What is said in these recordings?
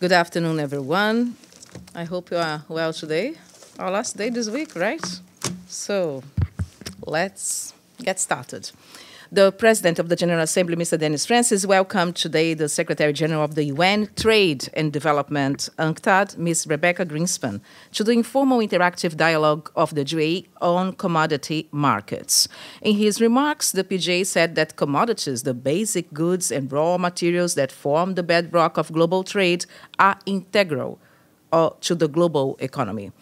Good afternoon, everyone. I hope you are well today. Our last day this week, right? So let's get started. The President of the General Assembly, Mr. Denis Francis, welcomed today the Secretary General of the UN Trade and Development, UNCTAD, Ms. Rebeca Grynspan, to the informal interactive dialogue of the GA on commodity markets. In his remarks, the PJ said that commodities, the basic goods and raw materials that form the bedrock of global trade, are integral to the global economy.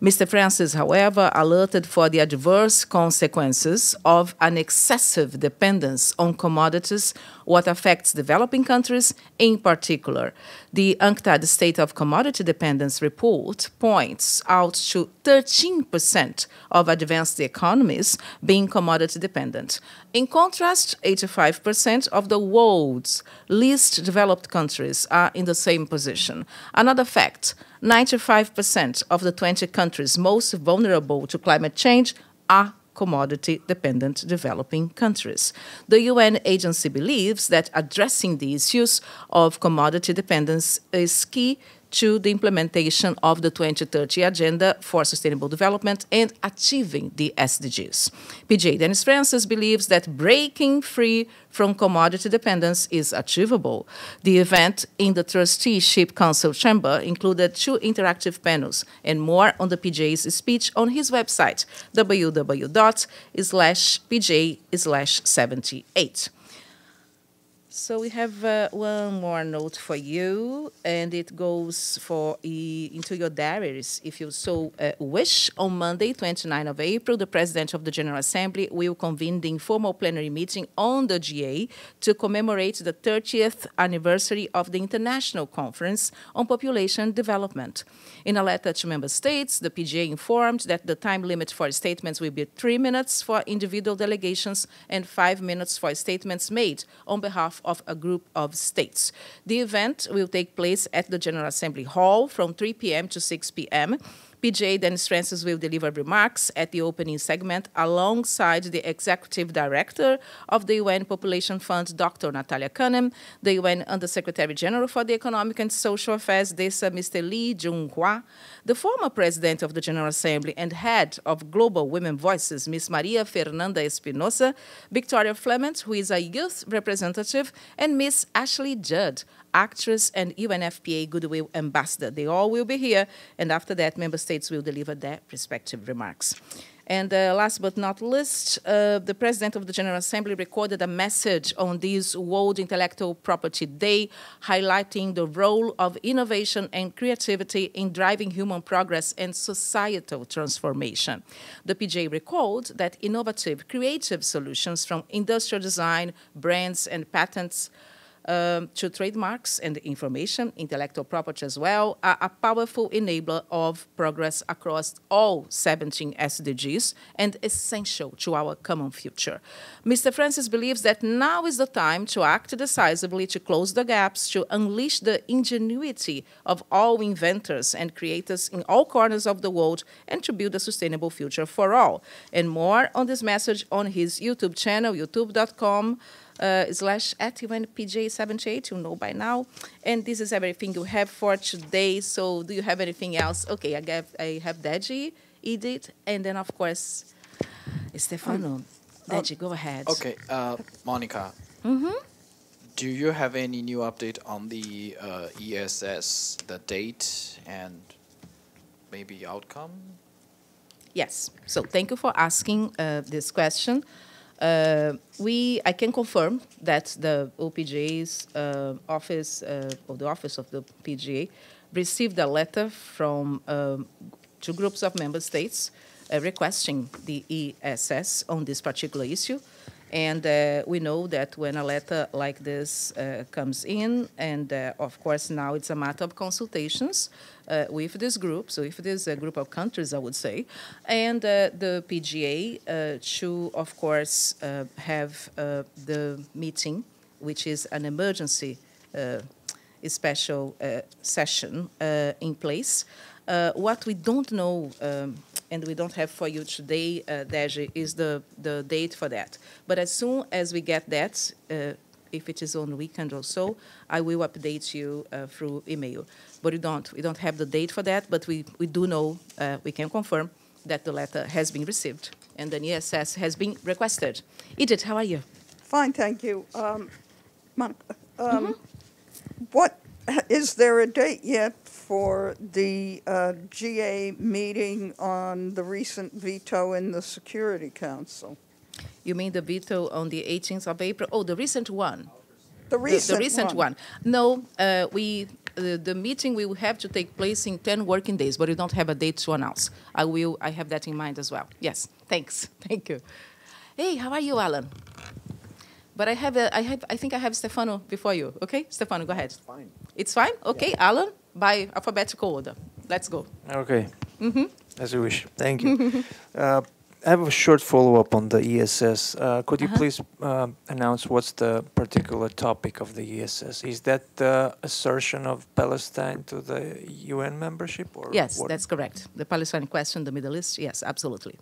Mr. Francis, however, alerted for the adverse consequences of an excessive dependence on commodities, what affects developing countries in particular. The UNCTAD State of Commodity Dependence report points out to 13% of advanced economies being commodity dependent. In contrast, 85% of the world's least developed countries are in the same position. Another fact, 95% of the 20 countries most vulnerable to climate change are commodity-dependent developing countries. The UN agency believes that addressing the issues of commodity dependence is key to the implementation of the 2030 Agenda for Sustainable Development and achieving the SDGs. PJ Denis Francis believes that breaking free from commodity dependence is achievable. The event in the Trusteeship Council chamber included 2 interactive panels and more on the PJ's speech on his website, www.pj/78. So we have one more note for you, and it goes into your diaries, if you so wish. On Monday, 29 of April, the President of the General Assembly will convene the informal plenary meeting on the GA to commemorate the 30th anniversary of the International Conference on Population Development. In a letter to member states, the PGA informed that the time limit for statements will be 3 minutes for individual delegations and 5 minutes for statements made on behalf of a group of states. The event will take place at the General Assembly Hall from 3 p.m. to 6 p.m. PJ Denis Francis will deliver remarks at the opening segment alongside the Executive Director of the UN Population Fund, Dr. Natalia Kanem, the UN Undersecretary General for the Economic and Social Affairs, DESA, Mr. Lee Jung-hwa, the former President of the General Assembly and Head of Global Women Voices, Ms. Maria Fernanda Espinosa, Victoria Fleming, who is a youth representative, and Ms. Ashley Judd, actress and UNFPA Goodwill Ambassador. They all will be here, and after that, member states will deliver their respective remarks. And last but not least, the President of the General Assembly recorded a message on this World Intellectual Property Day, highlighting the role of innovation and creativity in driving human progress and societal transformation. The PJ recalled that innovative, creative solutions from industrial design, brands, and patents to trademarks and information, intellectual property as well, are a powerful enabler of progress across all 17 SDGs and essential to our common future. Mr. Francis believes that now is the time to act decisively to close the gaps, to unleash the ingenuity of all inventors and creators in all corners of the world, and to build a sustainable future for all. And more on this message on his YouTube channel, youtube.com. /@UNPJ78, you know by now. And this is everything you have for today. So do you have anything else? Okay, I have Deji, Edith, and then, of course, Stefano. Deji, go ahead. Okay, Monica. Do you have any new update on the ESS, the date and maybe outcome? Yes. So thank you for asking this question. I can confirm that the OPJ's office, or the office of the PGA, received a letter from 2 groups of member states requesting the ESS on this particular issue. And we know that when a letter like this comes in, and of course now it's a matter of consultations with this group, so if there's a group of countries, I would say, and the PGA to, of course, have the meeting, which is an emergency special session in place. What we don't know, and we don't have for you today, Deji, is the date for that. But as soon as we get that, if it is on weekend or so, I will update you through email. But we don't have the date for that, but we do know, we can confirm that the letter has been received and an ESS has been requested. Edith, how are you? Fine, thank you. Monica, what is there a date yet for the GA meeting on the recent veto in the Security Council? You mean the veto on the 18th of April? Oh, the recent one. The recent one. No, the meeting will have to take place in 10 working days, but we don't have a date to announce. I have that in mind as well. Yes, thanks. Thank you. Hey, how are you, Alan? But I think I have Stefano before you. Okay, Stefano, go ahead. It's fine. It's fine? Okay, yeah. Alan, by alphabetical order. Let's go. Okay. As you wish. Thank you. I have a short follow-up on the ESS. Could you please announce what's the particular topic of the ESS? Is that the assertion of Palestine to the UN membership? Or yes, what? That's correct. The Palestine Question, the Middle East, yes, absolutely.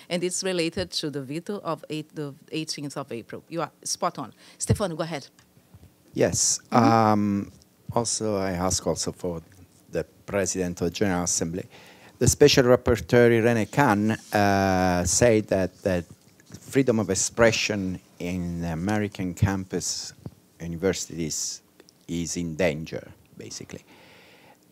And it's related to the veto of the 18th of April. You are spot on. Stefano, go ahead. Yes. Also, I ask also for the President of the General Assembly. The Special Rapporteur, Irene Khan, said that freedom of expression in American campus universities is in danger, basically.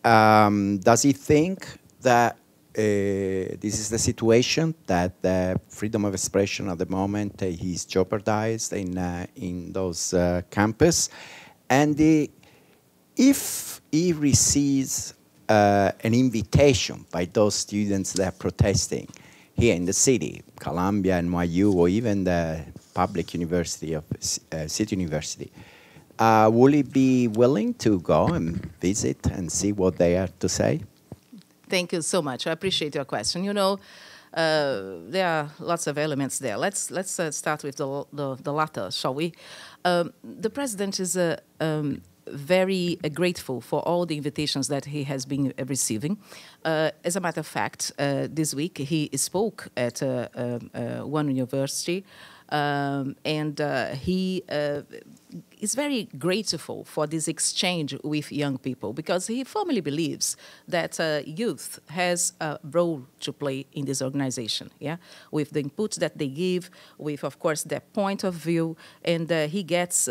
Does he think that this is the situation, that the freedom of expression at the moment is jeopardized in those campus? And if he receives an invitation by those students that are protesting here in the city, Columbia, NYU, or even the public university of City University, will he be willing to go and visit and see what they have to say? Thank you so much. I appreciate your question. You know, there are lots of elements there. Let's start with the latter, shall we? The president is very grateful for all the invitations that he has been receiving. As a matter of fact, this week he spoke at one university, and he is very grateful for this exchange with young people, because he firmly believes that youth has a role to play in this organization, yeah, with the input that they give, with, of course, their point of view, and he gets,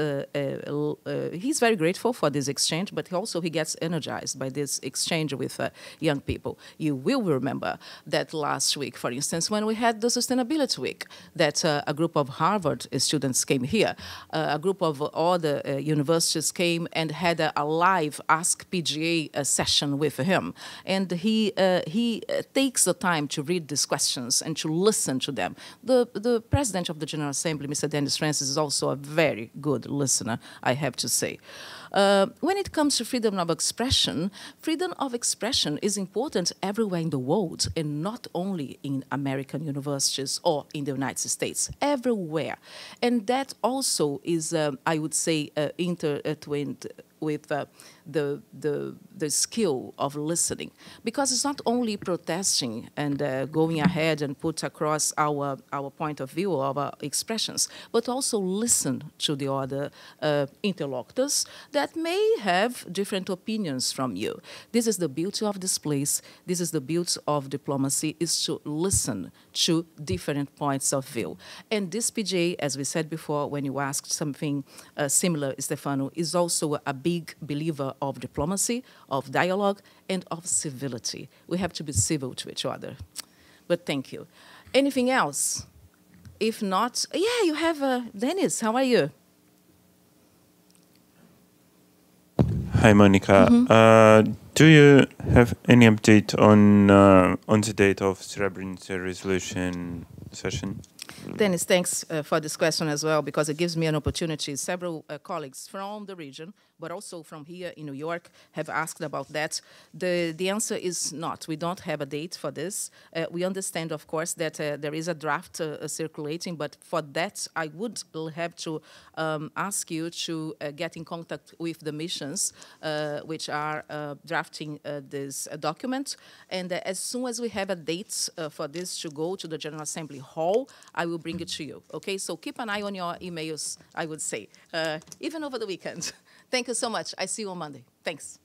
he's very grateful for this exchange, but he gets energized by this exchange with young people. You will remember that last week, for instance, when we had the Sustainability Week, that a group of Harvard students came here, a group of all the universities came and had a live Ask PGA session with him. And he takes the time to read these questions and to listen to them. The President of the General Assembly, Mr. Dennis Francis, is also a very good listener, I have to say. When it comes to freedom of expression is important everywhere in the world, and not only in American universities or in the United States, everywhere. And that also is, I would say, intertwined with the skill of listening, because it's not only protesting and going ahead and put across our point of view, our expressions, but also listen to the other interlocutors that may have different opinions from you. This is the beauty of this place. This is the beauty of diplomacy, is to listen to different points of view. And this PJ, as we said before, when you asked something similar, Stefano, is also a big believer of diplomacy, of dialogue, and of civility. We have to be civil to each other. But thank you. Anything else? If not, yeah, you have Dennis. How are you? Hi, Monica. Do you have any update on the date of Srebrenica resolution session? Dennis, thanks for this question as well, because it gives me an opportunity. Several colleagues from the region, but also from here in New York, have asked about that. The answer is not. We don't have a date for this. We understand, of course, that there is a draft circulating, but for that, I would have to ask you to get in contact with the missions which are drafting this document. And as soon as we have a date for this to go to the General Assembly Hall, I will bring it to you. Okay, so keep an eye on your emails, I would say, even over the weekend. Thank you so much. I see you on Monday. Thanks.